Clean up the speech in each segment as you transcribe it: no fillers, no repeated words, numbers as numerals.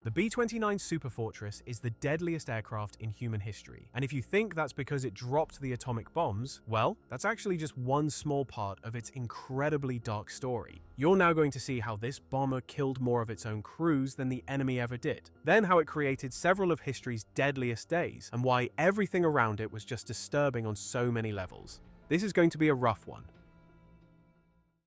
The B-29 Superfortress is the deadliest aircraft in human history, and if you think that's because it dropped the atomic bombs, well, that's actually just one small part of its incredibly dark story. You're now going to see how this bomber killed more of its own crews than the enemy ever did, then how it created several of history's deadliest days, and why everything around it was just disturbing on so many levels. This is going to be a rough one.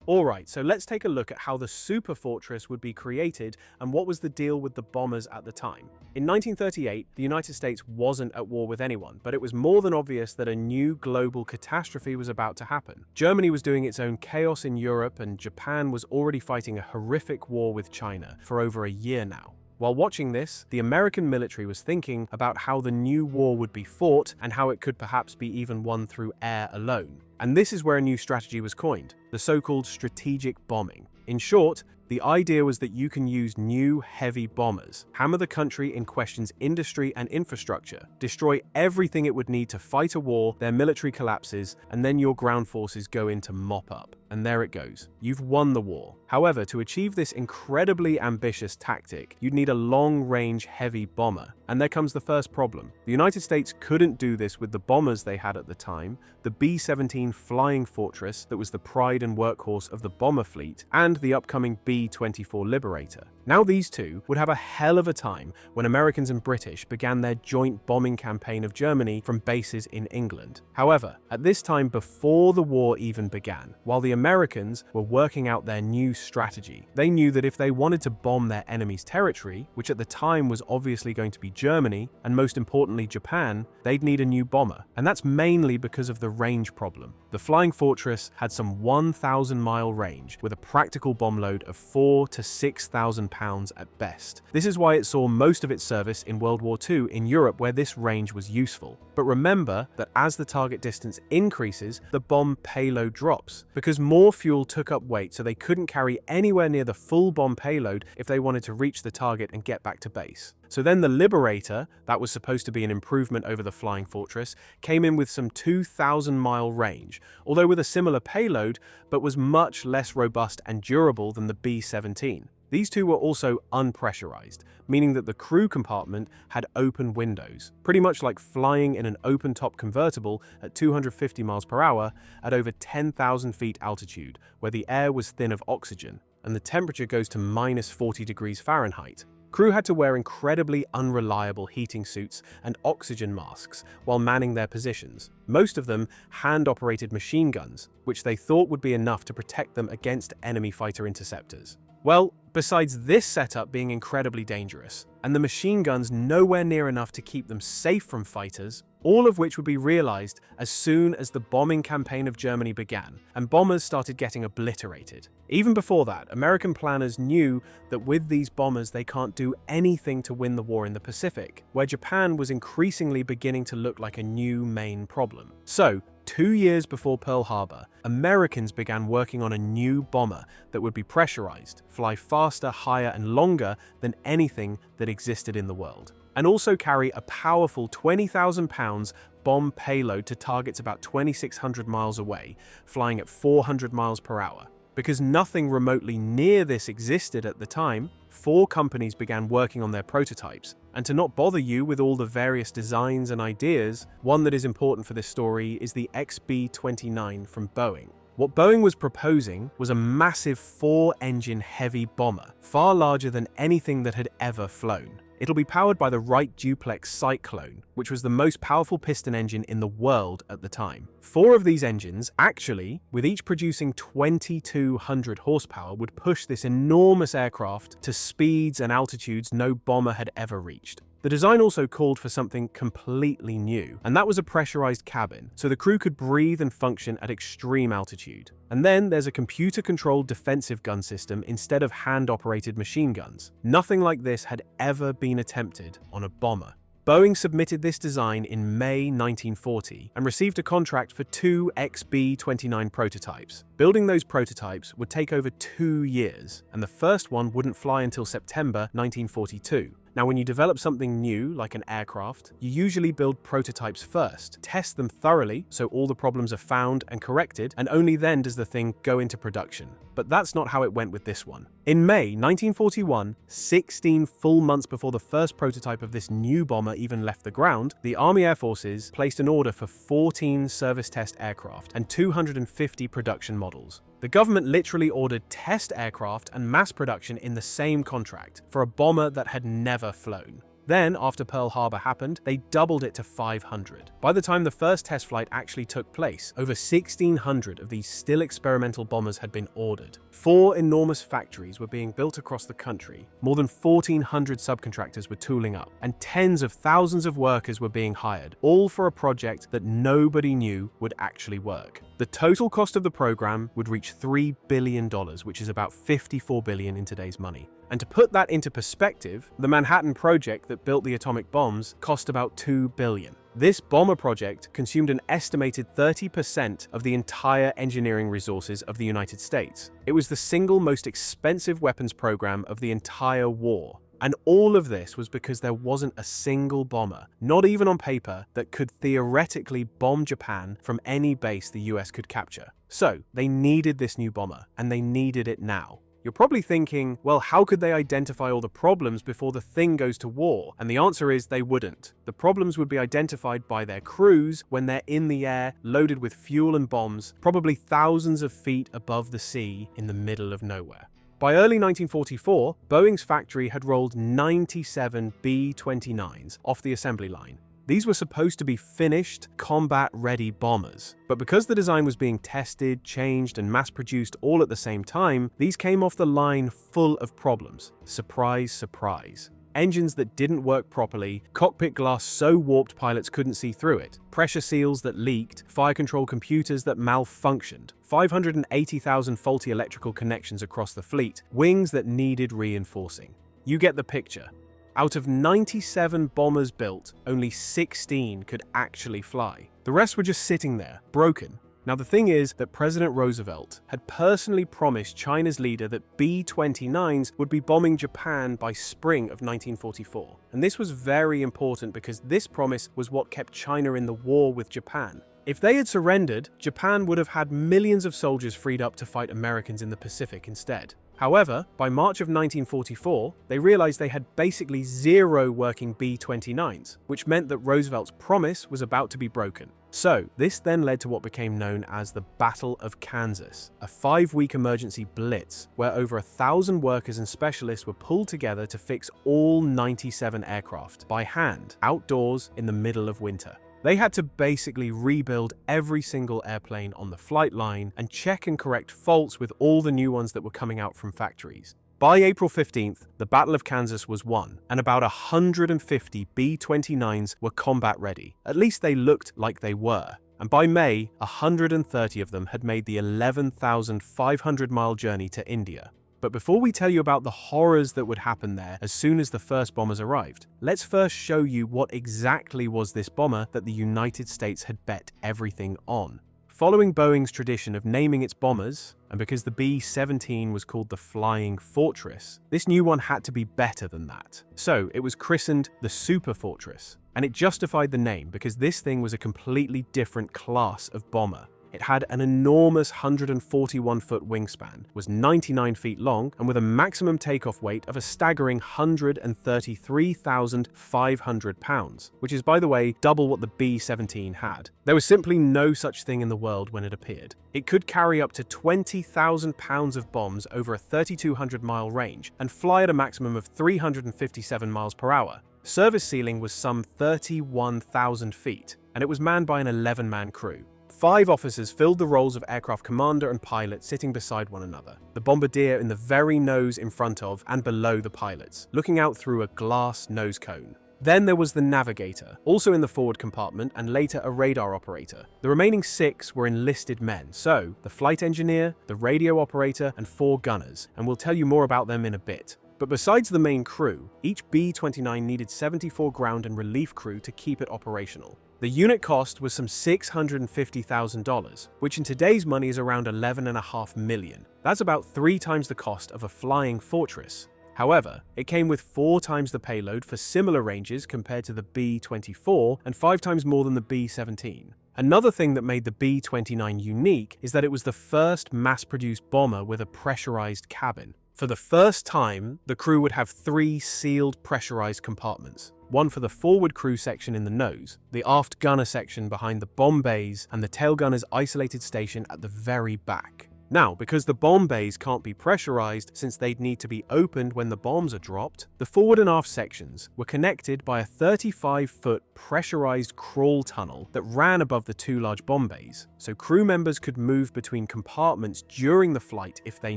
Alright, so let's take a look at how the Superfortress would be created and what was the deal with the bombers at the time. In 1938, the United States wasn't at war with anyone, but it was more than obvious that a new global catastrophe was about to happen. Germany was doing its own chaos in Europe, and Japan was already fighting a horrific war with China for over a year now. While watching this, the American military was thinking about how the new war would be fought and how it could perhaps be even won through air alone. And this is where a new strategy was coined, the so-called strategic bombing. In short, the idea was that you can use new heavy bombers, hammer the country in question's industry and infrastructure, destroy everything it would need to fight a war, their military collapses, and then your ground forces go in to mop up. And there it goes. You've won the war. However, to achieve this incredibly ambitious tactic, you'd need a long-range heavy bomber. And there comes the first problem. The United States couldn't do this with the bombers they had at the time, the B-17 Flying Fortress that was the pride and workhorse of the bomber fleet, and the upcoming B-24 Liberator. Now these two would have a hell of a time when Americans and British began their joint bombing campaign of Germany from bases in England. However, at this time before the war even began, while the Americans were working out their new strategy, they knew that if they wanted to bomb their enemy's territory, which at the time was obviously going to be Germany, and most importantly Japan, they'd need a new bomber. And that's mainly because of the range problem. The Flying Fortress had some 1,000-mile range with a practical bomb load of 4,000 to 6,000 pounds at best. This is why it saw most of its service in World War II in Europe, where this range was useful. But remember that as the target distance increases, the bomb payload drops, because more fuel took up weight, so they couldn't carry anywhere near the full bomb payload if they wanted to reach the target and get back to base. So then the Liberator, that was supposed to be an improvement over the Flying Fortress, came in with some 2,000-mile range, although with a similar payload, but was much less robust and durable than the B-17. These two were also unpressurized, meaning that the crew compartment had open windows, pretty much like flying in an open-top convertible at 250 miles per hour at over 10,000 feet altitude, where the air was thin of oxygen, and the temperature goes to minus 40 degrees Fahrenheit. Crew had to wear incredibly unreliable heating suits and oxygen masks while manning their positions, most of them hand-operated machine guns, which they thought would be enough to protect them against enemy fighter interceptors. Well, besides this setup being incredibly dangerous, and the machine guns nowhere near enough to keep them safe from fighters, all of which would be realized as soon as the bombing campaign of Germany began, and bombers started getting obliterated. Even before that, American planners knew that with these bombers they can't do anything to win the war in the Pacific, where Japan was increasingly beginning to look like a new main problem. So, 2 years before Pearl Harbor, Americans began working on a new bomber that would be pressurized, fly faster, higher, and longer than anything that existed in the world, and also carry a powerful 20,000 pounds bomb payload to targets about 2,600 miles away, flying at 400 miles per hour. Because nothing remotely near this existed at the time, 4 companies began working on their prototypes. And to not bother you with all the various designs and ideas, one that is important for this story is the B-29 from Boeing. What Boeing was proposing was a massive 4-engine heavy bomber, far larger than anything that had ever flown. It'll be powered by the Wright Duplex Cyclone, which was the most powerful piston engine in the world at the time. 4 of these engines, actually, with each producing 2,200 horsepower, would push this enormous aircraft to speeds and altitudes no bomber had ever reached. The design also called for something completely new, and that was a pressurized cabin, so the crew could breathe and function at extreme altitude. And then there's a computer-controlled defensive gun system instead of hand-operated machine guns. Nothing like this had ever been attempted on a bomber. Boeing submitted this design in May 1940 and received a contract for 2 B-29 prototypes. Building those prototypes would take over 2 years, and the first one wouldn't fly until September 1942. Now, when you develop something new, like an aircraft, you usually build prototypes first, test them thoroughly so all the problems are found and corrected, and only then does the thing go into production. But that's not how it went with this one. In May 1941, 16 full months before the first prototype of this new bomber even left the ground, the Army Air Forces placed an order for 14 service test aircraft and 250 production models. The government literally ordered test aircraft and mass production in the same contract for a bomber that had never flown. Then, after Pearl Harbor happened, they doubled it to 500. By the time the first test flight actually took place, over 1,600 of these still experimental bombers had been ordered. 4 enormous factories were being built across the country, more than 1,400 subcontractors were tooling up, and tens of thousands of workers were being hired, all for a project that nobody knew would actually work. The total cost of the program would reach $3 billion, which is about $54 billion in today's money. And to put that into perspective, the Manhattan Project that built the atomic bombs cost about $2 billion. This bomber project consumed an estimated 30% of the entire engineering resources of the United States. It was the single most expensive weapons program of the entire war. And all of this was because there wasn't a single bomber, not even on paper, that could theoretically bomb Japan from any base the US could capture. So they needed this new bomber, and they needed it now. You're probably thinking, well, how could they identify all the problems before the thing goes to war? And the answer is they wouldn't. The problems would be identified by their crews when they're in the air, loaded with fuel and bombs, probably thousands of feet above the sea in the middle of nowhere. By early 1944, Boeing's factory had rolled 97 B-29s off the assembly line. These were supposed to be finished, combat-ready bombers. But because the design was being tested, changed, and mass-produced all at the same time, these came off the line full of problems. Surprise, surprise. Engines that didn't work properly, cockpit glass so warped pilots couldn't see through it, pressure seals that leaked, fire control computers that malfunctioned, 580,000 faulty electrical connections across the fleet, wings that needed reinforcing. You get the picture. Out of 97 bombers built, only 16 could actually fly. The rest were just sitting there, broken. Now the thing is that President Roosevelt had personally promised China's leader that B-29s would be bombing Japan by spring of 1944. And this was very important because this promise was what kept China in the war with Japan. If they had surrendered, Japan would have had millions of soldiers freed up to fight Americans in the Pacific instead. However, by March of 1944, they realized they had basically 0 working B-29s, which meant that Roosevelt's promise was about to be broken. So, this then led to what became known as the Battle of Kansas, a 5-week emergency blitz where over 1,000 workers and specialists were pulled together to fix all 97 aircraft by hand, outdoors in the middle of winter. They had to basically rebuild every single airplane on the flight line and check and correct faults with all the new ones that were coming out from factories. By April 15th, the Battle of Kansas was won, and about 150 B-29s were combat ready. At least they looked like they were. And by May, 130 of them had made the 11,500-mile journey to India. But before we tell you about the horrors that would happen there as soon as the first bombers arrived, let's first show you what exactly was this bomber that the United States had bet everything on. Following Boeing's tradition of naming its bombers, and because the B-17 was called the Flying Fortress, this new one had to be better than that. So it was christened the Superfortress, and it justified the name because this thing was a completely different class of bomber. It had an enormous 141-foot wingspan, was 99 feet long, and with a maximum takeoff weight of a staggering 133,500 pounds, which is, by the way, double what the B-17 had. There was simply no such thing in the world when it appeared. It could carry up to 20,000 pounds of bombs over a 3,200-mile range and fly at a maximum of 357 miles per hour. Service ceiling was some 31,000 feet, and it was manned by an 11-man crew. 5 officers filled the roles of aircraft commander and pilot sitting beside one another, the bombardier in the very nose in front of and below the pilots, looking out through a glass nose cone. Then there was the navigator, also in the forward compartment and later a radar operator. The remaining 6 were enlisted men, so the flight engineer, the radio operator, and 4 gunners, and we'll tell you more about them in a bit. But besides the main crew, each B-29 needed 74 ground and relief crew to keep it operational. The unit cost was some $650,000, which in today's money is around $11.5 million. That's about 3 times the cost of a flying fortress. However, it came with 4 times the payload for similar ranges compared to the B-24 and 5 times more than the B-17. Another thing that made the B-29 unique is that it was the first mass-produced bomber with a pressurized cabin. For the first time, the crew would have 3 sealed pressurized compartments. One for the forward crew section in the nose, the aft gunner section behind the bomb bays, and the tail gunner's isolated station at the very back. Now, because the bomb bays can't be pressurized since they'd need to be opened when the bombs are dropped, the forward and aft sections were connected by a 35-foot pressurized crawl tunnel that ran above the 2 large bomb bays, so crew members could move between compartments during the flight if they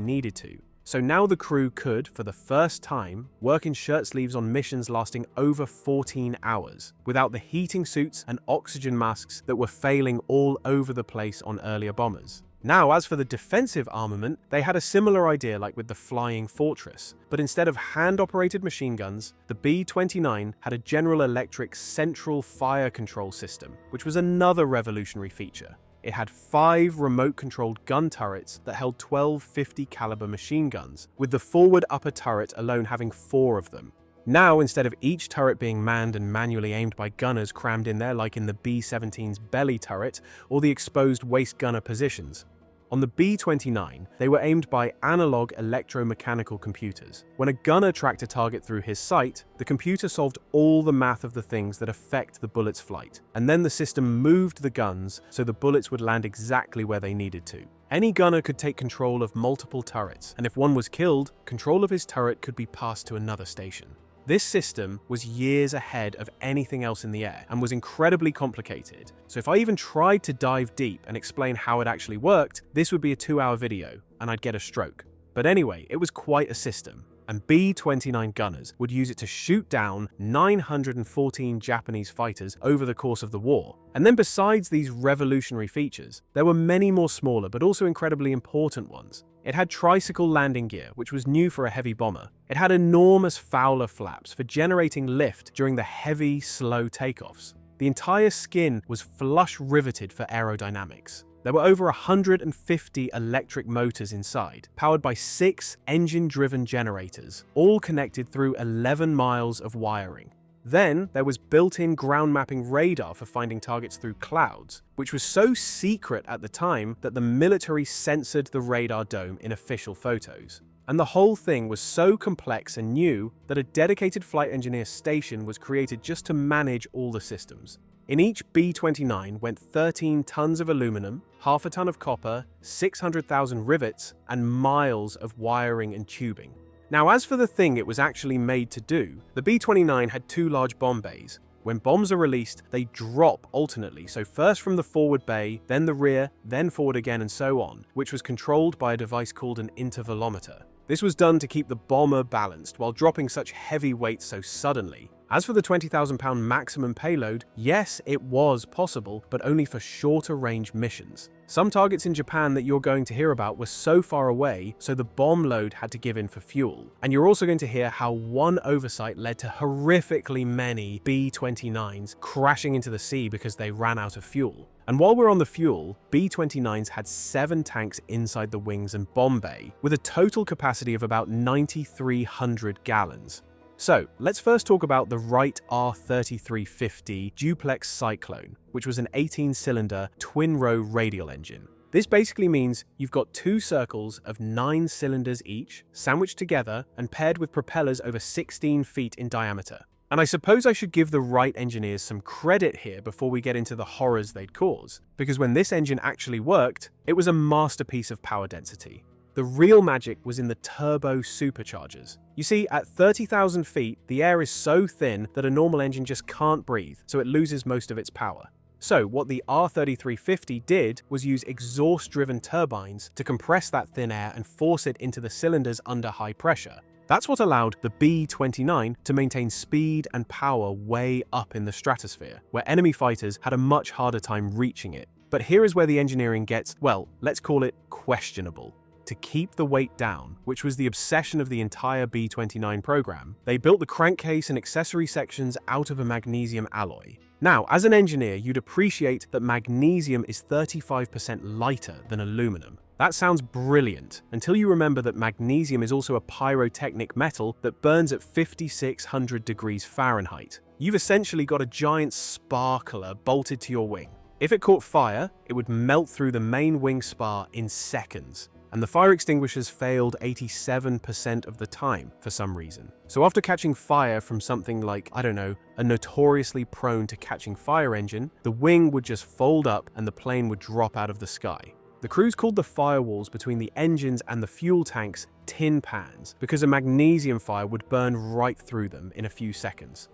needed to. So now the crew could, for the first time, work in shirt sleeves on missions lasting over 14 hours, without the heating suits and oxygen masks that were failing all over the place on earlier bombers. Now, as for the defensive armament, they had a similar idea like with the Flying Fortress, but instead of hand-operated machine guns, the B-29 had a General Electric central fire control system, which was another revolutionary feature. It had 5 remote-controlled gun turrets that held 12 50 caliber machine guns, with the forward upper turret alone having 4 of them. Now, instead of each turret being manned and manually aimed by gunners crammed in there like in the B-17's belly turret or the exposed waist gunner positions, on the B-29, they were aimed by analog electromechanical computers. When a gunner tracked a target through his sight, the computer solved all the math of the things that affect the bullet's flight, and then the system moved the guns so the bullets would land exactly where they needed to. Any gunner could take control of multiple turrets, and if one was killed, control of his turret could be passed to another station. This system was years ahead of anything else in the air and was incredibly complicated, so if I even tried to dive deep and explain how it actually worked, this would be a 2-hour video and I'd get a stroke. But anyway, it was quite a system, and B-29 gunners would use it to shoot down 914 Japanese fighters over the course of the war. And then besides these revolutionary features, there were many more smaller but also incredibly important ones. It had tricycle landing gear, which was new for a heavy bomber. It had enormous Fowler flaps for generating lift during the heavy, slow takeoffs. The entire skin was flush riveted for aerodynamics. There were over 150 electric motors inside, powered by 6 engine-driven generators, all connected through 11 miles of wiring. Then, there was built-in ground-mapping radar for finding targets through clouds, which was so secret at the time that the military censored the radar dome in official photos. And the whole thing was so complex and new that a dedicated flight engineer station was created just to manage all the systems. In each B-29 went 13 tons of aluminum, half a ton of copper, 600,000 rivets, and miles of wiring and tubing. Now, as for the thing it was actually made to do, the B-29 had 2 large bomb bays. When bombs are released, they drop alternately, so first from the forward bay, then the rear, then forward again, and so on, which was controlled by a device called an intervalometer. This was done to keep the bomber balanced while dropping such heavy weight so suddenly. As for the 20,000-pound maximum payload, yes, it was possible, but only for shorter-range missions. Some targets in Japan that you're going to hear about were so far away, so the bomb load had to give in for fuel. And you're also going to hear how one oversight led to horrifically many B-29s crashing into the sea because they ran out of fuel. And while we're on the fuel, B-29s had 7 tanks inside the wings and bomb bay, with a total capacity of about 9,300 gallons. So, let's first talk about the Wright R3350 duplex cyclone, which was an 18-cylinder twin-row radial engine. This basically means you've got 2 circles of 9 cylinders each, sandwiched together and paired with propellers over 16 feet in diameter. And I suppose I should give the Wright engineers some credit here before we get into the horrors they'd cause, because when this engine actually worked, it was a masterpiece of power density. The real magic was in the turbo superchargers. You see, at 30,000 feet, the air is so thin that a normal engine just can't breathe, so it loses most of its power. So what the R3350 did was use exhaust-driven turbines to compress that thin air and force it into the cylinders under high pressure. That's what allowed the B-29 to maintain speed and power way up in the stratosphere, where enemy fighters had a much harder time reaching it. But here is where the engineering gets, well, let's call it questionable. To keep the weight down, which was the obsession of the entire B-29 program, they built the crankcase and accessory sections out of a magnesium alloy. Now, as an engineer, you'd appreciate that magnesium is 35% lighter than aluminum. That sounds brilliant, until you remember that magnesium is also a pyrotechnic metal that burns at 5,600 degrees Fahrenheit. You've essentially got a giant sparkler bolted to your wing. If it caught fire, it would melt through the main wing spar in seconds. And the fire extinguishers failed 87% of the time for some reason. So after catching fire from something like, I don't know, a notoriously prone to catching fire engine, the wing would just fold up and the plane would drop out of the sky. The crews called the firewalls between the engines and the fuel tanks tin pans because a magnesium fire would burn right through them in a few seconds.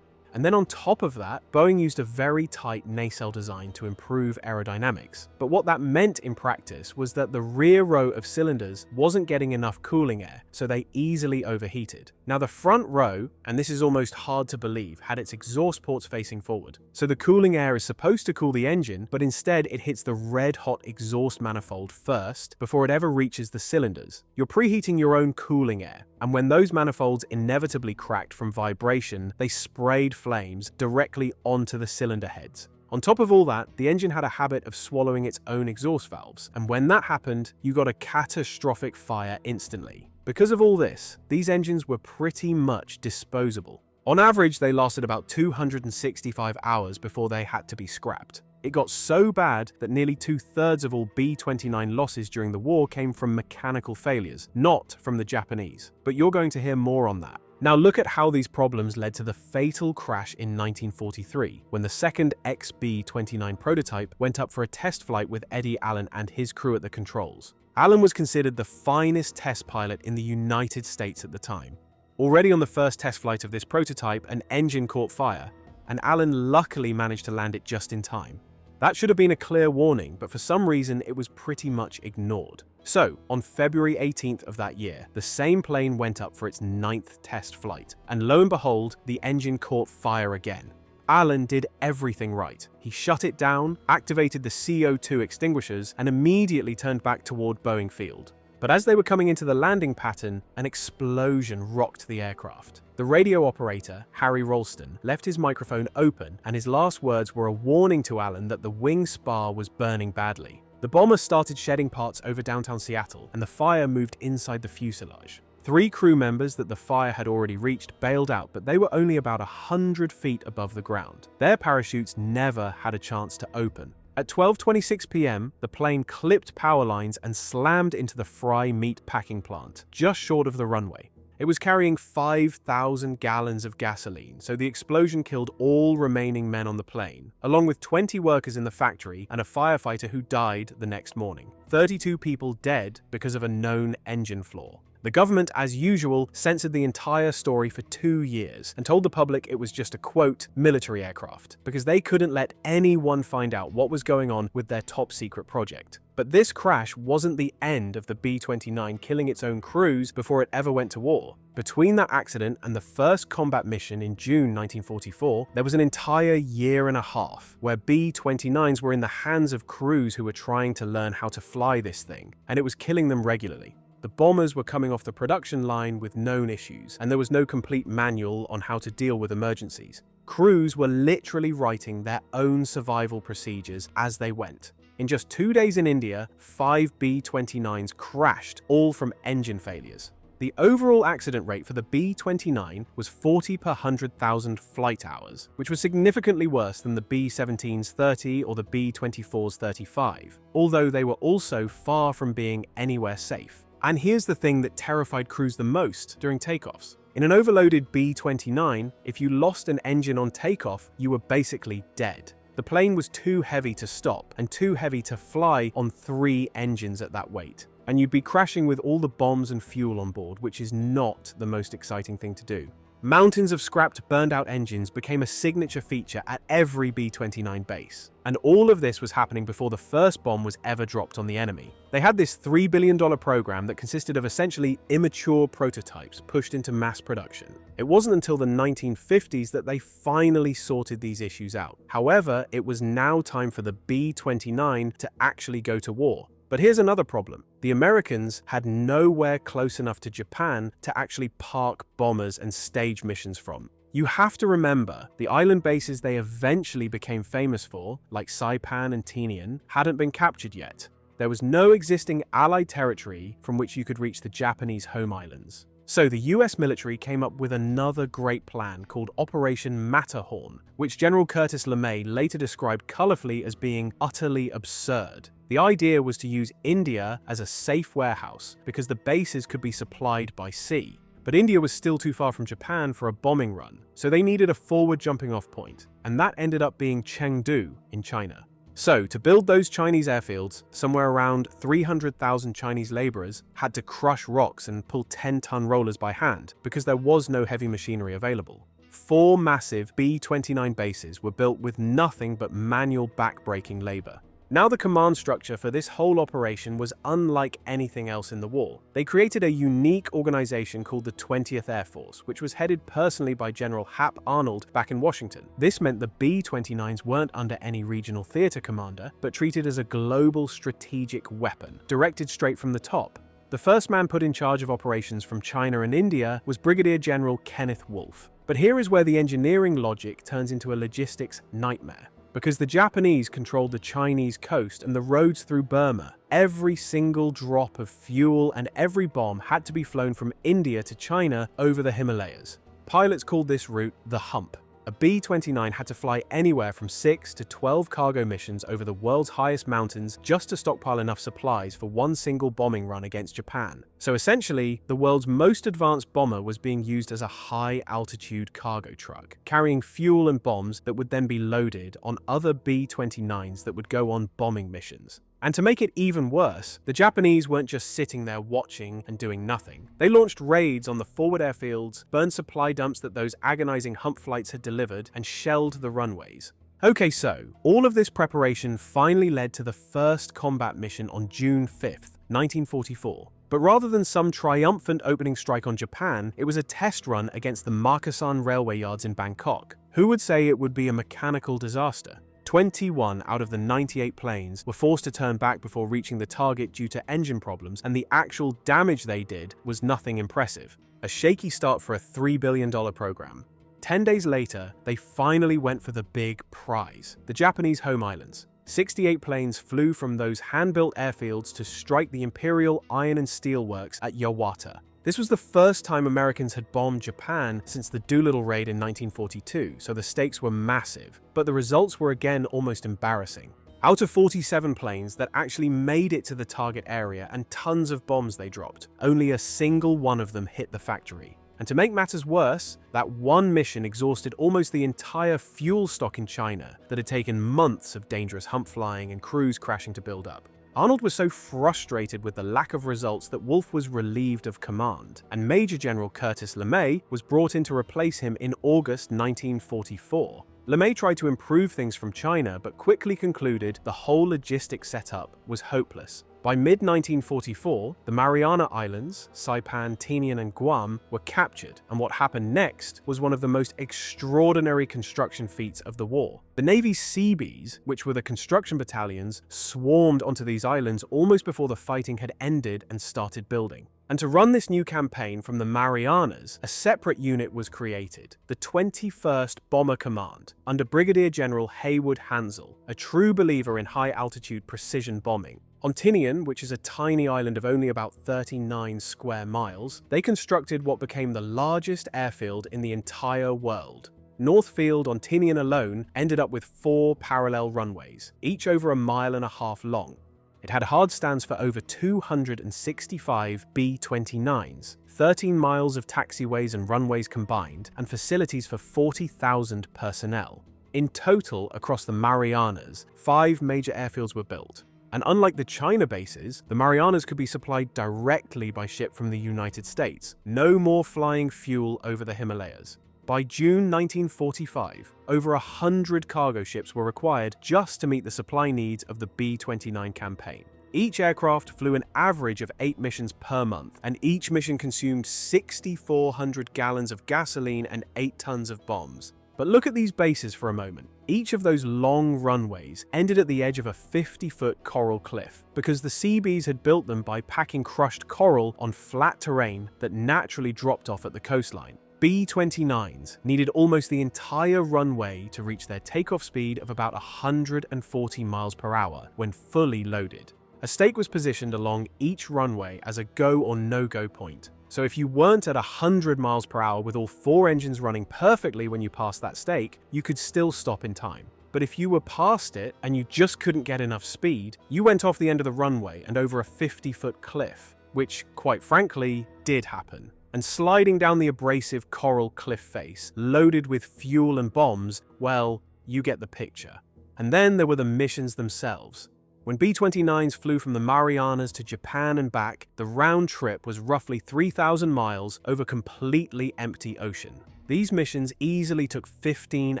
And then on top of that, Boeing used a very tight nacelle design to improve aerodynamics. But what that meant in practice was that the rear row of cylinders wasn't getting enough cooling air, so they easily overheated. Now the front row, and this is almost hard to believe, had its exhaust ports facing forward. So the cooling air is supposed to cool the engine, but instead it hits the red-hot exhaust manifold first before it ever reaches the cylinders. You're preheating your own cooling air, and when those manifolds inevitably cracked from vibration, they sprayed flames directly onto the cylinder heads. On top of all that, the engine had a habit of swallowing its own exhaust valves, and when that happened, you got a catastrophic fire instantly. Because of all this, these engines were pretty much disposable. On average, they lasted about 265 hours before they had to be scrapped. It got so bad that nearly 2/3 of all B-29 losses during the war came from mechanical failures, not from the Japanese. But you're going to hear more on that. Now look at how these problems led to the fatal crash in 1943, when the second ex-B-29 prototype went up for a test flight with Eddie Allen and his crew at the controls. Allen was considered the finest test pilot in the United States at the time. Already on the first test flight of this prototype, an engine caught fire, and Allen luckily managed to land it just in time. That should have been a clear warning, but for some reason it was pretty much ignored. So, on February 18th of that year, the same plane went up for its 9th test flight, and lo and behold, the engine caught fire again. Allen did everything right. He shut it down, activated the CO2 extinguishers, and immediately turned back toward Boeing Field. But as they were coming into the landing pattern, an explosion rocked the aircraft. The radio operator, Harry Ralston, left his microphone open, and his last words were a warning to Allen that the wing spar was burning badly. The bomber started shedding parts over downtown Seattle, and the fire moved inside the fuselage. 3 crew members that the fire had already reached bailed out, but they were only about 100 feet above the ground. Their parachutes never had a chance to open. At 12:26 p.m., the plane clipped power lines and slammed into the Fry meat packing plant, just short of the runway. It was carrying 5,000 gallons of gasoline, so the explosion killed all remaining men on the plane, along with 20 workers in the factory and a firefighter who died the next morning. 32 people dead because of a known engine flaw. The government, as usual, censored the entire story for 2 years and told the public it was just a, quote, military aircraft, because they couldn't let anyone find out what was going on with their top-secret project. But this crash wasn't the end of the B-29 killing its own crews before it ever went to war. Between that accident and the first combat mission in June 1944, there was an entire year and a half where B-29s were in the hands of crews who were trying to learn how to fly this thing, and it was killing them regularly. The bombers were coming off the production line with known issues, and there was no complete manual on how to deal with emergencies. Crews were literally writing their own survival procedures as they went. In just 2 days in India, 5 B-29s crashed, all from engine failures. The overall accident rate for the B-29 was 40 per 100,000 flight hours, which was significantly worse than the B-17's 30 or the B-24's 35, although they were also far from being anywhere safe. And here's the thing that terrified crews the most during takeoffs. In an overloaded B-29, if you lost an engine on takeoff, you were basically dead. The plane was too heavy to stop and too heavy to fly on 3 engines at that weight. And you'd be crashing with all the bombs and fuel on board, which is not the most exciting thing to do. Mountains of scrapped, burned-out engines became a signature feature at every B-29 base. And all of this was happening before the first bomb was ever dropped on the enemy. They had this $3 billion program that consisted of essentially immature prototypes pushed into mass production. It wasn't until the 1950s that they finally sorted these issues out. However, it was now time for the B-29 to actually go to war. But here's another problem. The Americans had nowhere close enough to Japan to actually park bombers and stage missions from. You have to remember, the island bases they eventually became famous for, like Saipan and Tinian, hadn't been captured yet. There was no existing Allied territory from which you could reach the Japanese home islands. So the US military came up with another great plan called Operation Matterhorn, which General Curtis LeMay later described colorfully as being utterly absurd. The idea was to use India as a safe warehouse because the bases could be supplied by sea. But India was still too far from Japan for a bombing run, so they needed a forward jumping-off point, and that ended up being Chengdu in China. So, to build those Chinese airfields, somewhere around 300,000 Chinese laborers had to crush rocks and pull 10-ton rollers by hand because there was no heavy machinery available. 4 massive B-29 bases were built with nothing but manual back-breaking labor. Now the command structure for this whole operation was unlike anything else in the war. They created a unique organization called the 20th Air Force, which was headed personally by General Hap Arnold back in Washington. This meant the B-29s weren't under any regional theater commander, but treated as a global strategic weapon, directed straight from the top. The first man put in charge of operations from China and India was Brigadier General Kenneth Wolfe. But here is where the engineering logic turns into a logistics nightmare. Because the Japanese controlled the Chinese coast and the roads through Burma, every single drop of fuel and every bomb had to be flown from India to China over the Himalayas. Pilots called this route the hump. A B-29 had to fly anywhere from 6 to 12 cargo missions over the world's highest mountains just to stockpile enough supplies for one single bombing run against Japan. So essentially, the world's most advanced bomber was being used as a high-altitude cargo truck, carrying fuel and bombs that would then be loaded on other B-29s that would go on bombing missions. And to make it even worse, the Japanese weren't just sitting there watching and doing nothing. They launched raids on the forward airfields, burned supply dumps that those agonizing hump flights had delivered, and shelled the runways. Okay, so all of this preparation finally led to the first combat mission on June 5th, 1944. But rather than some triumphant opening strike on Japan, it was a test run against the Markesan railway yards in Bangkok. Who would say it would be a mechanical disaster? 21 out of the 98 planes were forced to turn back before reaching the target due to engine problems, and the actual damage they did was nothing impressive. A shaky start for a $3 billion program. 10 days later, they finally went for the big prize, the Japanese home islands. 68 planes flew from those hand-built airfields to strike the Imperial Iron and Steel Works at Yawata. This was the first time Americans had bombed Japan since the Doolittle raid in 1942, so the stakes were massive, but the results were again almost embarrassing. Out of 47 planes that actually made it to the target area and tons of bombs they dropped, only a single one of them hit the factory. And to make matters worse, that one mission exhausted almost the entire fuel stock in China that had taken months of dangerous hump flying and crews crashing to build up. Arnold was so frustrated with the lack of results that Wolfe was relieved of command, and Major General Curtis LeMay was brought in to replace him in August 1944. LeMay tried to improve things from China, but quickly concluded the whole logistics setup was hopeless. By mid-1944, the Mariana Islands, Saipan, Tinian, and Guam were captured, and what happened next was one of the most extraordinary construction feats of the war. The Navy's Seabees, which were the construction battalions, swarmed onto these islands almost before the fighting had ended and started building. And to run this new campaign from the Marianas, a separate unit was created, the 21st Bomber Command, under Brigadier General Haywood Hansel, a true believer in high-altitude precision bombing. On Tinian, which is a tiny island of only about 39 square miles, they constructed what became the largest airfield in the entire world. Northfield on Tinian alone ended up with 4 parallel runways, each over 1.5 miles long. It had hard stands for over 265 B-29s, 13 miles of taxiways and runways combined, and facilities for 40,000 personnel. In total, across the Marianas, 5 major airfields were built. And unlike the China bases, the Marianas could be supplied directly by ship from the United States. No more flying fuel over the Himalayas. By June 1945, over 100 cargo ships were required just to meet the supply needs of the B-29 campaign. Each aircraft flew an average of 8 missions per month, and each mission consumed 6,400 gallons of gasoline and 8 tons of bombs. But look at these bases for a moment. Each of those long runways ended at the edge of a 50-foot coral cliff, because the Seabees had built them by packing crushed coral on flat terrain that naturally dropped off at the coastline. B-29s needed almost the entire runway to reach their takeoff speed of about 140 miles per hour when fully loaded. A stake was positioned along each runway as a go or no-go point. So if you weren't at 100 miles per hour with all 4 engines running perfectly when you passed that stake, you could still stop in time. But if you were past it and you just couldn't get enough speed, you went off the end of the runway and over a 50-foot cliff, which, quite frankly, did happen. And sliding down the abrasive coral cliff face, loaded with fuel and bombs, well, you get the picture. And then there were the missions themselves. When B-29s flew from the Marianas to Japan and back, the round trip was roughly 3,000 miles over completely empty ocean. These missions easily took 15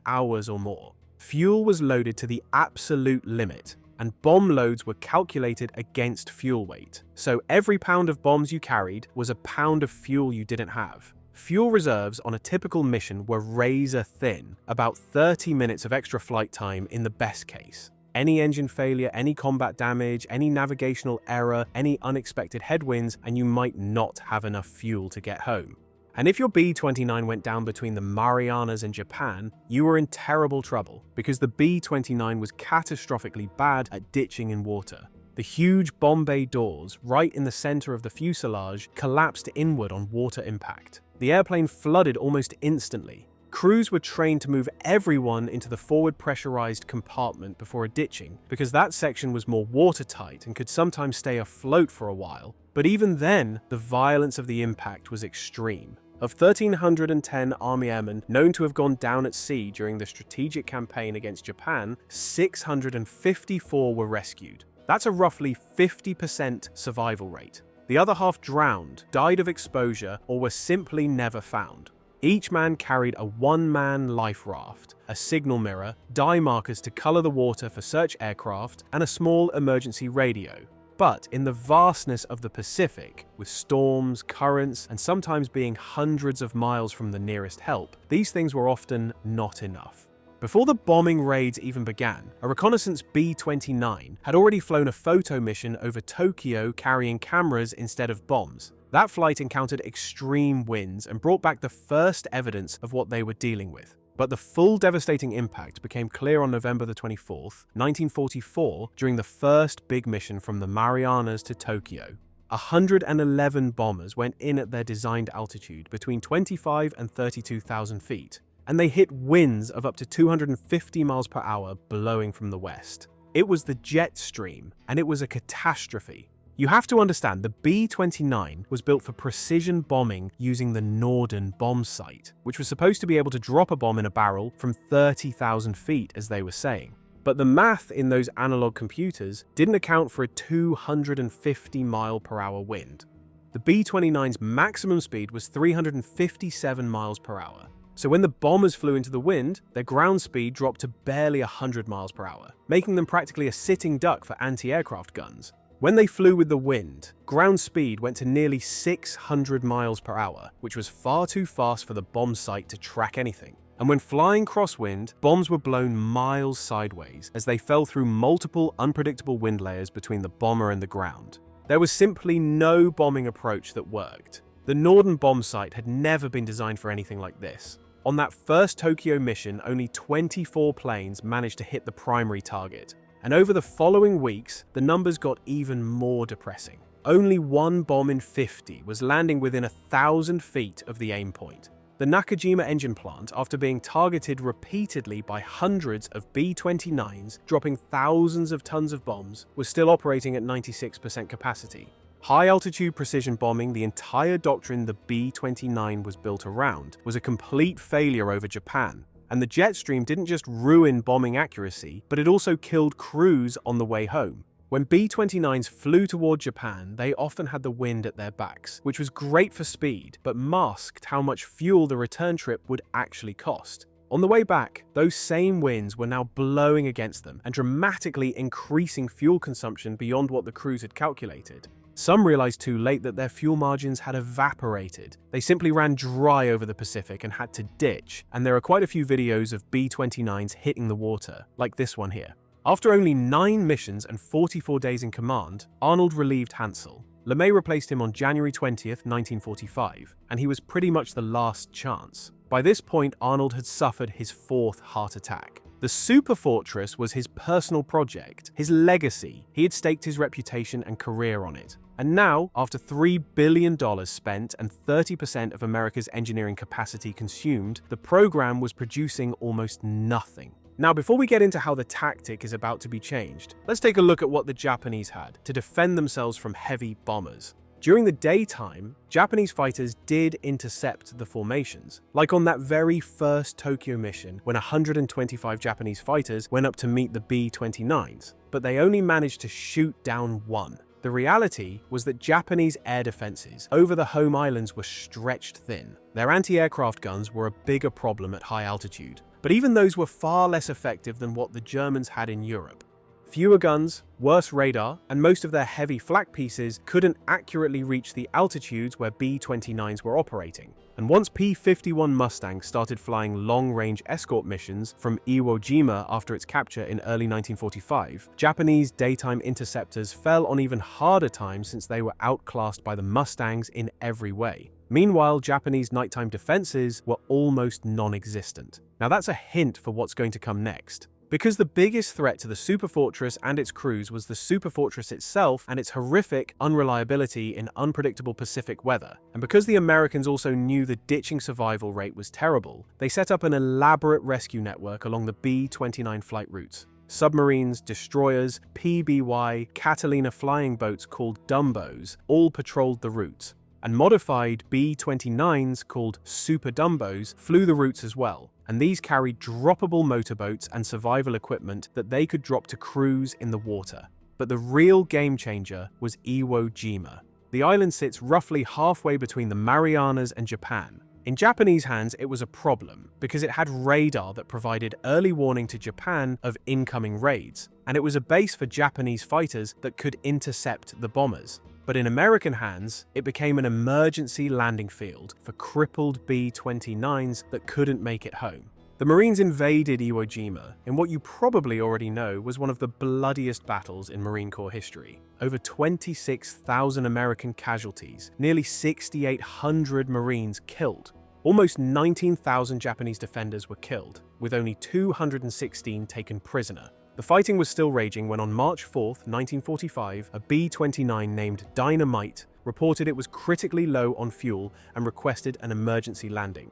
hours or more. Fuel was loaded to the absolute limit, and bomb loads were calculated against fuel weight. So every pound of bombs you carried was a pound of fuel you didn't have. Fuel reserves on a typical mission were razor thin, about 30 minutes of extra flight time in the best case. Any engine failure, any combat damage, any navigational error, any unexpected headwinds, and you might not have enough fuel to get home. And if your B-29 went down between the Marianas and Japan, you were in terrible trouble, because the B-29 was catastrophically bad at ditching in water. The huge bomb bay doors, right in the center of the fuselage, collapsed inward on water impact. The airplane flooded almost instantly. Crews were trained to move everyone into the forward pressurized compartment before a ditching, because that section was more watertight and could sometimes stay afloat for a while. But even then, the violence of the impact was extreme. Of 1,310 Army airmen known to have gone down at sea during the strategic campaign against Japan, 654 were rescued. That's a roughly 50% survival rate. The other half drowned, died of exposure, or were simply never found. Each man carried a one-man life raft, a signal mirror, dye markers to color the water for search aircraft, and a small emergency radio. But in the vastness of the Pacific, with storms, currents, and sometimes being hundreds of miles from the nearest help, these things were often not enough. Before the bombing raids even began, a reconnaissance B-29 had already flown a photo mission over Tokyo carrying cameras instead of bombs. That flight encountered extreme winds and brought back the first evidence of what they were dealing with. But the full devastating impact became clear on November the 24th, 1944, during the first big mission from the Marianas to Tokyo. 111 bombers went in at their designed altitude between 25 and 32,000 feet, and they hit winds of up to 250 miles per hour blowing from the west. It was the jet stream, and it was a catastrophe. You have to understand, the B-29 was built for precision bombing using the Norden bomb sight, which was supposed to be able to drop a bomb in a barrel from 30,000 feet, as they were saying. But the math in those analog computers didn't account for a 250 mile per hour wind. The B-29's maximum speed was 357 miles per hour. So when the bombers flew into the wind, their ground speed dropped to barely 100 miles per hour, making them practically a sitting duck for anti-aircraft guns. When they flew with the wind, ground speed went to nearly 600 miles per hour, which was far too fast for the bomb sight to track anything. And when flying crosswind, bombs were blown miles sideways as they fell through multiple unpredictable wind layers between the bomber and the ground. There was simply no bombing approach that worked. The Norden bomb sight had never been designed for anything like this. On that first Tokyo mission, only 24 planes managed to hit the primary target. And over the following weeks, the numbers got even more depressing. Only one bomb in 50 was landing within 1,000 feet of the aim point. The Nakajima engine plant, after being targeted repeatedly by hundreds of B-29s, dropping thousands of tons of bombs, was still operating at 96% capacity. High-altitude precision bombing, the entire doctrine the B-29 was built around, was a complete failure over Japan. And the jet stream didn't just ruin bombing accuracy, but it also killed crews on the way home. When B-29s flew toward Japan, they often had the wind at their backs, which was great for speed, but masked how much fuel the return trip would actually cost. On the way back, those same winds were now blowing against them and dramatically increasing fuel consumption beyond what the crews had calculated. Some realized too late that their fuel margins had evaporated. They simply ran dry over the Pacific and had to ditch, and there are quite a few videos of B-29s hitting the water, like this one here. After only 9 missions and 44 days in command, Arnold relieved Hansel. LeMay replaced him on January 20th, 1945, and he was pretty much the last chance. By this point, Arnold had suffered his 4th heart attack. The Superfortress was his personal project, his legacy. He had staked his reputation and career on it. And now, after $3 billion spent and 30% of America's engineering capacity consumed, the program was producing almost nothing. Now, before we get into how the tactic is about to be changed, let's take a look at what the Japanese had to defend themselves from heavy bombers. During the daytime, Japanese fighters did intercept the formations, like on that very first Tokyo mission when 125 Japanese fighters went up to meet the B-29s, but they only managed to shoot down one. The reality was that Japanese air defenses over the home islands were stretched thin. Their anti-aircraft guns were a bigger problem at high altitude, but even those were far less effective than what the Germans had in Europe. Fewer guns, worse radar, and most of their heavy flak pieces couldn't accurately reach the altitudes where B-29s were operating. And once P-51 Mustangs started flying long-range escort missions from Iwo Jima after its capture in early 1945, Japanese daytime interceptors fell on even harder times since they were outclassed by the Mustangs in every way. Meanwhile, Japanese nighttime defenses were almost non-existent. Now that's a hint for what's going to come next. Because the biggest threat to the Superfortress and its crews was the Superfortress itself and its horrific unreliability in unpredictable Pacific weather, and because the Americans also knew the ditching survival rate was terrible, they set up an elaborate rescue network along the B-29 flight routes. Submarines, destroyers, PBY, Catalina flying boats called Dumbos all patrolled the routes, and modified B-29s called Super Dumbos flew the routes as well. And these carried droppable motorboats and survival equipment that they could drop to crews in the water. But the real game changer was Iwo Jima. The island sits roughly halfway between the Marianas and Japan. In Japanese hands, it was a problem because it had radar that provided early warning to Japan of incoming raids, and it was a base for Japanese fighters that could intercept the bombers. But in American hands, it became an emergency landing field for crippled B-29s that couldn't make it home. The Marines invaded Iwo Jima in what you probably already know was one of the bloodiest battles in Marine Corps history. Over 26,000 American casualties, nearly 6,800 Marines killed. Almost 19,000 Japanese defenders were killed, with only 216 taken prisoner. The fighting was still raging when on March 4, 1945, a B-29 named Dynamite reported it was critically low on fuel and requested an emergency landing.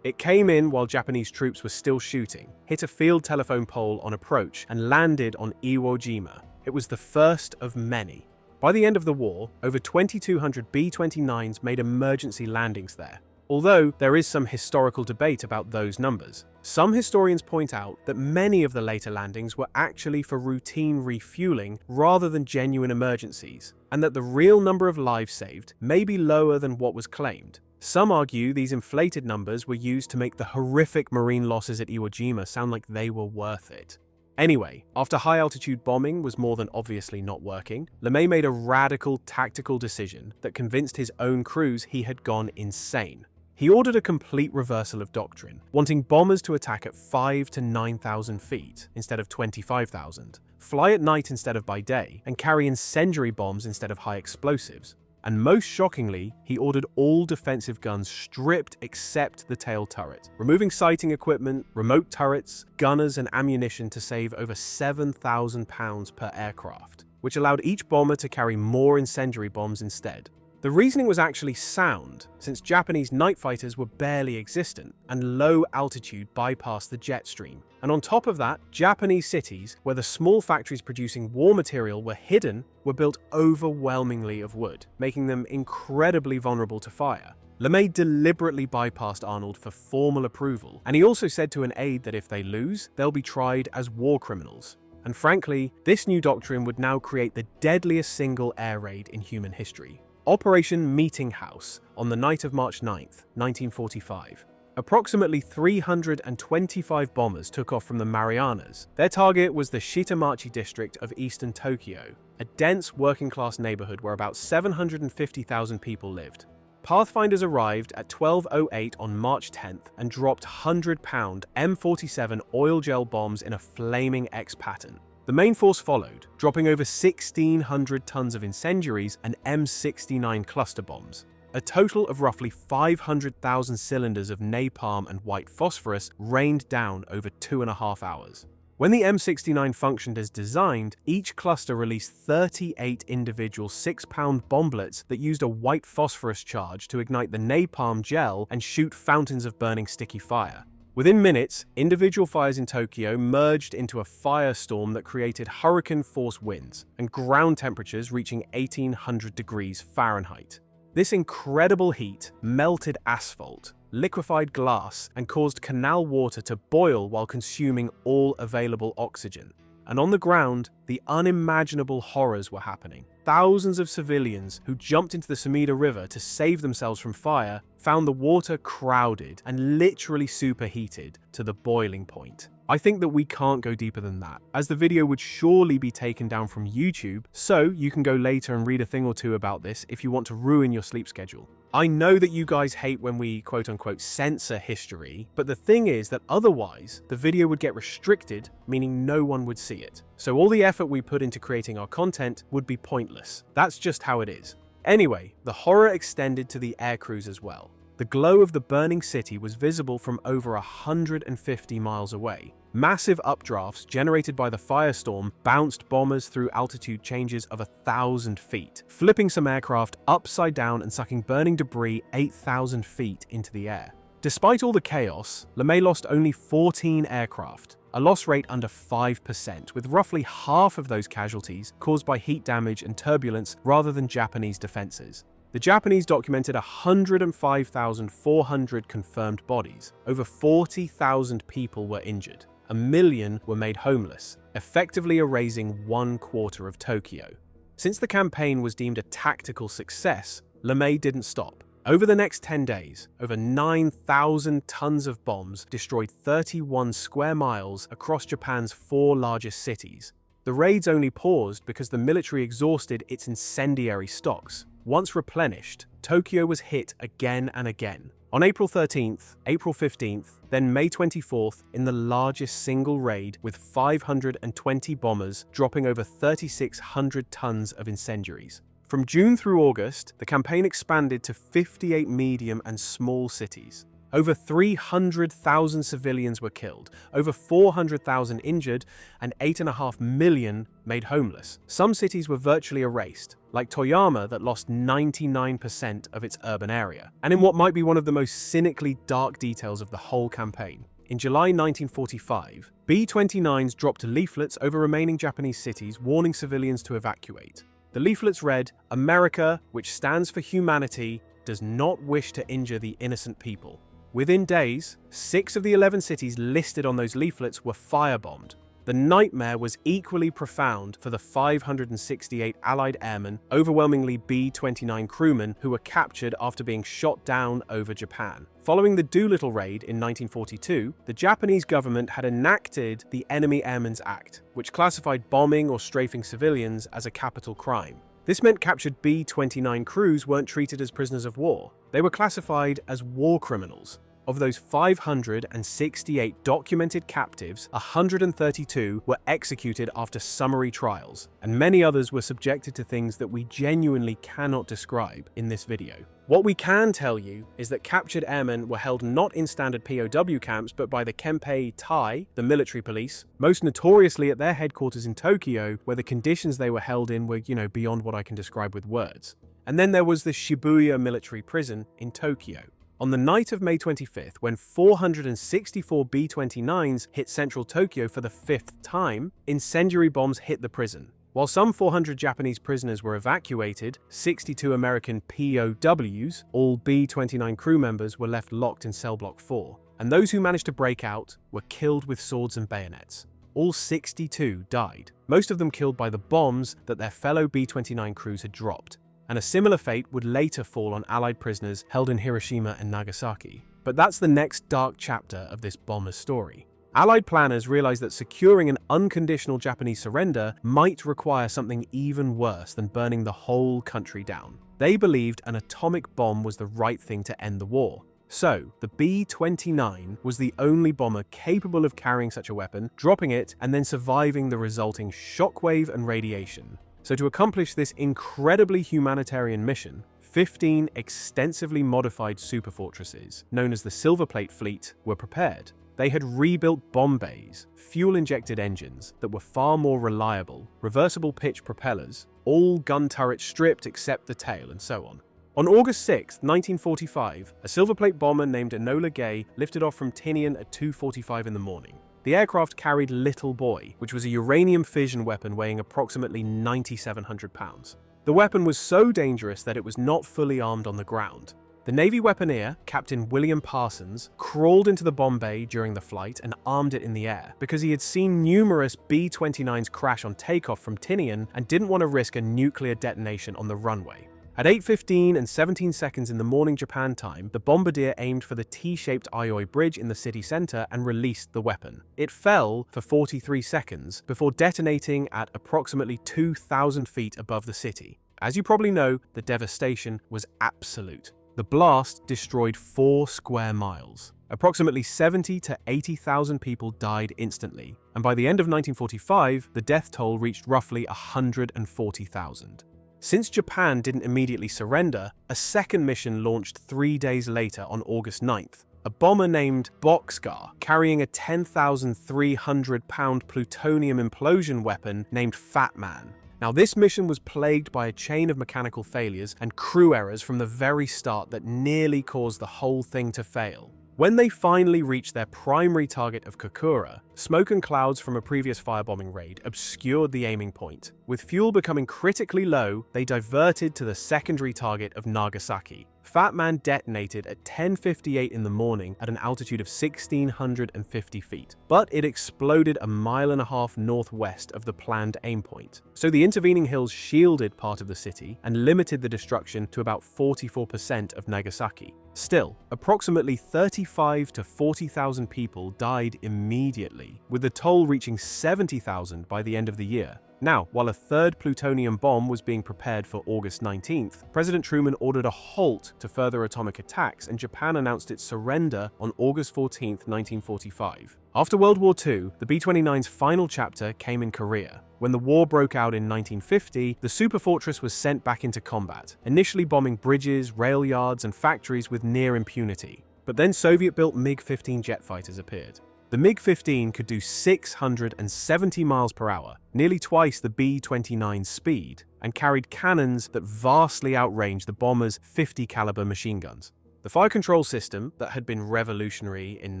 It came in while Japanese troops were still shooting, hit a field telephone pole on approach, and landed on Iwo Jima. It was the first of many. By the end of the war, over 2,200 B-29s made emergency landings there. Although there is some historical debate about those numbers. Some historians point out that many of the later landings were actually for routine refueling rather than genuine emergencies, and that the real number of lives saved may be lower than what was claimed. Some argue these inflated numbers were used to make the horrific Marine losses at Iwo Jima sound like they were worth it. Anyway, after high-altitude bombing was more than obviously not working, LeMay made a radical tactical decision that convinced his own crews he had gone insane. He ordered a complete reversal of doctrine, wanting bombers to attack at 5,000 to 9,000 feet instead of 25,000, fly at night instead of by day, and carry incendiary bombs instead of high explosives. And most shockingly, he ordered all defensive guns stripped except the tail turret, removing sighting equipment, remote turrets, gunners, and ammunition to save over £7,000 per aircraft, which allowed each bomber to carry more incendiary bombs instead. The reasoning was actually sound, since Japanese night fighters were barely existent, and low altitude bypassed the jet stream. And on top of that, Japanese cities, where the small factories producing war material were hidden, were built overwhelmingly of wood, making them incredibly vulnerable to fire. LeMay deliberately bypassed Arnold for formal approval, and he also said to an aide that if they lose, they'll be tried as war criminals. And frankly, this new doctrine would now create the deadliest single air raid in human history. Operation Meeting House on the night of March 9, 1945. Approximately 325 bombers took off from the Marianas. Their target was the Shitamachi district of eastern Tokyo, a dense working-class neighborhood where about 750,000 people lived. Pathfinders arrived at 12:08 on March 10th and dropped 100-pound M47 oil gel bombs in a flaming X pattern. The main force followed, dropping over 1,600 tons of incendiaries and M69 cluster bombs. A total of roughly 500,000 cylinders of napalm and white phosphorus rained down over 2.5 hours. When the M69 functioned as designed, each cluster released 38 individual 6-pound bomblets that used a white phosphorus charge to ignite the napalm gel and shoot fountains of burning sticky fire. Within minutes, individual fires in Tokyo merged into a firestorm that created hurricane-force winds and ground temperatures reaching 1,800 degrees Fahrenheit. This incredible heat melted asphalt, liquefied glass, and caused canal water to boil while consuming all available oxygen. And on the ground, the unimaginable horrors were happening. Thousands of civilians who jumped into the Sumida River to save themselves from fire found the water crowded and literally superheated to the boiling point. I think that we can't go deeper than that, as the video would surely be taken down from YouTube, so you can go later and read a thing or two about this if you want to ruin your sleep schedule. I know that you guys hate when we quote-unquote censor history, but the thing is that otherwise, the video would get restricted, meaning no one would see it. So all the effort we put into creating our content would be pointless. That's just how it is. Anyway, the horror extended to the air crews as well. The glow of the burning city was visible from over 150 miles away. Massive updrafts generated by the firestorm bounced bombers through altitude changes of 1,000 feet, flipping some aircraft upside down and sucking burning debris 8,000 feet into the air. Despite all the chaos, LeMay lost only 14 aircraft, a loss rate under 5%, with roughly half of those casualties caused by heat damage and turbulence rather than Japanese defenses. The Japanese documented 105,400 confirmed bodies. Over 40,000 people were injured. 1 million were made homeless, effectively erasing 1/4 of Tokyo. Since the campaign was deemed a tactical success, LeMay didn't stop. Over the next 10 days, over 9,000 tons of bombs destroyed 31 square miles across Japan's 4 largest cities. The raids only paused because the military exhausted its incendiary stocks. Once replenished, Tokyo was hit again and again. On April 13th, April 15th, then May 24th, in the largest single raid with 520 bombers dropping over 3,600 tons of incendiaries. From June through August, the campaign expanded to 58 medium and small cities. Over 300,000 civilians were killed, over 400,000 injured, and 8.5 million made homeless. Some cities were virtually erased, like Toyama that lost 99% of its urban area. And in what might be one of the most cynically dark details of the whole campaign, in July 1945, B-29s dropped leaflets over remaining Japanese cities warning civilians to evacuate. The leaflets read, "America, which stands for humanity, does not wish to injure the innocent people." Within days, 6 of the 11 cities listed on those leaflets were firebombed. The nightmare was equally profound for the 568 Allied airmen, overwhelmingly B-29 crewmen, who were captured after being shot down over Japan. Following the Doolittle raid in 1942, the Japanese government had enacted the Enemy Airmen's Act, which classified bombing or strafing civilians as a capital crime. This meant captured B-29 crews weren't treated as prisoners of war. They were classified as war criminals. Of those 568 documented captives, 132 were executed after summary trials, and many others were subjected to things that we genuinely cannot describe in this video. What we can tell you is that captured airmen were held not in standard POW camps, but by the Kempei Tai, the military police, most notoriously at their headquarters in Tokyo, where the conditions they were held in were, beyond what I can describe with words. And then there was the Shibuya military prison in Tokyo. On the night of May 25th, when 464 B-29s hit central Tokyo for the 5th time, incendiary bombs hit the prison. While some 400 Japanese prisoners were evacuated, 62 American POWs, all B-29 crew members, were left locked in cell block 4, and those who managed to break out were killed with swords and bayonets. All 62 died, most of them killed by the bombs that their fellow B-29 crews had dropped. And a similar fate would later fall on Allied prisoners held in Hiroshima and Nagasaki. But that's the next dark chapter of this bomber's story. Allied planners realized that securing an unconditional Japanese surrender might require something even worse than burning the whole country down. They believed an atomic bomb was the right thing to end the war. So, the B-29 was the only bomber capable of carrying such a weapon, dropping it, and then surviving the resulting shockwave and radiation. So to accomplish this incredibly humanitarian mission, 15 extensively modified superfortresses, known as the Silver Plate Fleet, were prepared. They had rebuilt bomb bays, fuel-injected engines that were far more reliable, reversible pitch propellers, all gun turrets stripped except the tail, and so on. On August 6, 1945, a Silver Plate bomber named Enola Gay lifted off from Tinian at 2:45 in the morning. The aircraft carried Little Boy, which was a uranium fission weapon weighing approximately 9,700 pounds. The weapon was so dangerous that it was not fully armed on the ground. The Navy weaponeer, Captain William Parsons, crawled into the bomb bay during the flight and armed it in the air because he had seen numerous B-29s crash on takeoff from Tinian and didn't want to risk a nuclear detonation on the runway. At 8:15 and 17 seconds in the morning Japan time, the bombardier aimed for the T-shaped Aioi Bridge in the city center and released the weapon. It fell for 43 seconds before detonating at approximately 2,000 feet above the city. As you probably know, the devastation was absolute. The blast destroyed 4 square miles. Approximately 70 to 80,000 people died instantly, and by the end of 1945, the death toll reached roughly 140,000. Since Japan didn't immediately surrender, a second mission launched 3 days later on August 9th. A bomber named Boxcar, carrying a 10,300-pound plutonium implosion weapon named Fat Man. Now, this mission was plagued by a chain of mechanical failures and crew errors from the very start that nearly caused the whole thing to fail. When they finally reached their primary target of Kokura, smoke and clouds from a previous firebombing raid obscured the aiming point. With fuel becoming critically low, they diverted to the secondary target of Nagasaki. Fat Man detonated at 10:58 in the morning at an altitude of 1,650 feet, but it exploded a mile and a half northwest of the planned aim point. So the intervening hills shielded part of the city and limited the destruction to about 44% of Nagasaki. Still, approximately 35 to 40,000 people died immediately, with the toll reaching 70,000 by the end of the year. Now, while a third plutonium bomb was being prepared for August 19th, President Truman ordered a halt to further atomic attacks, and Japan announced its surrender on August 14th, 1945. After World War II, the B-29's final chapter came in Korea. When the war broke out in 1950, the Superfortress was sent back into combat, initially bombing bridges, rail yards, and factories with near impunity. But then Soviet-built MiG-15 jet fighters appeared. The MiG-15 could do 670 miles per hour, nearly twice the B-29's speed, and carried cannons that vastly outranged the bomber's 50 caliber machine guns. The fire control system, that had been revolutionary in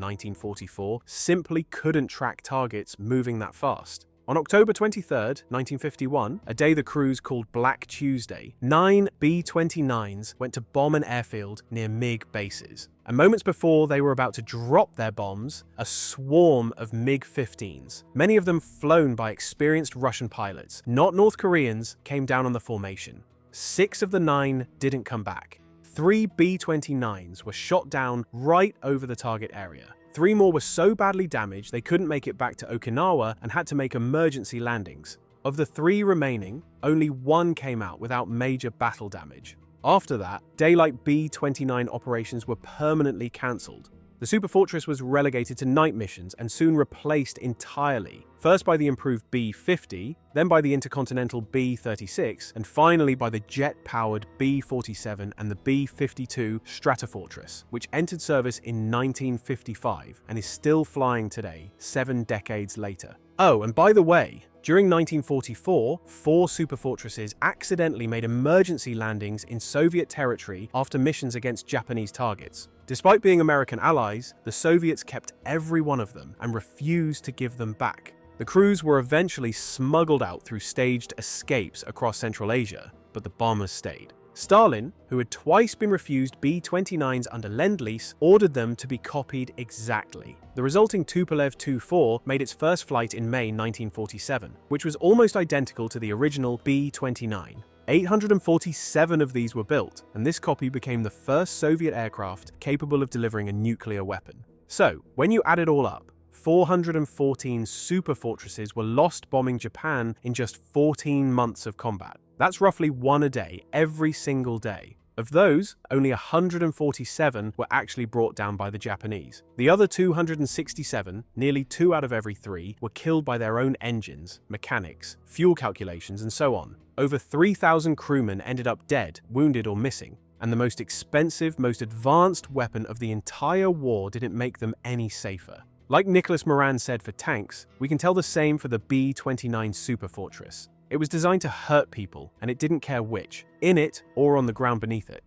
1944, simply couldn't track targets moving that fast. On October 23, 1951, a day the crews called Black Tuesday, 9 B-29s went to bomb an airfield near MiG bases. And moments before they were about to drop their bombs, a swarm of MiG-15s, many of them flown by experienced Russian pilots, not North Koreans, came down on the formation. 6 of the 9 didn't come back. 3 B-29s were shot down right over the target area. 3 more were so badly damaged they couldn't make it back to Okinawa and had to make emergency landings. Of the 3 remaining, only 1 came out without major battle damage. After that, daylight B-29 operations were permanently cancelled. The Superfortress was relegated to night missions and soon replaced entirely, first by the improved B-50, then by the intercontinental B-36, and finally by the jet-powered B-47 and the B-52 Stratofortress, which entered service in 1955 and is still flying today, 7 decades later. Oh, and by the way, during 1944, 4 superfortresses accidentally made emergency landings in Soviet territory after missions against Japanese targets. Despite being American allies, the Soviets kept every one of them and refused to give them back. The crews were eventually smuggled out through staged escapes across Central Asia, but the bombers stayed. Stalin, who had twice been refused B-29s under Lend-Lease, ordered them to be copied exactly. The resulting Tupolev Tu-4 made its first flight in May 1947, which was almost identical to the original B-29. 847 of these were built, and this copy became the first Soviet aircraft capable of delivering a nuclear weapon. So, when you add it all up, 414 superfortresses were lost bombing Japan in just 14 months of combat. That's roughly 1 a day, every single day. Of those, only 147 were actually brought down by the Japanese. The other 267, nearly 2 out of every 3, were killed by their own engines, mechanics, fuel calculations, and so on. Over 3,000 crewmen ended up dead, wounded, or missing. And the most expensive, most advanced weapon of the entire war didn't make them any safer. Like Nicholas Moran said for tanks, we can tell the same for the B-29 Superfortress. It was designed to hurt people, and it didn't care which, in it or on the ground beneath it.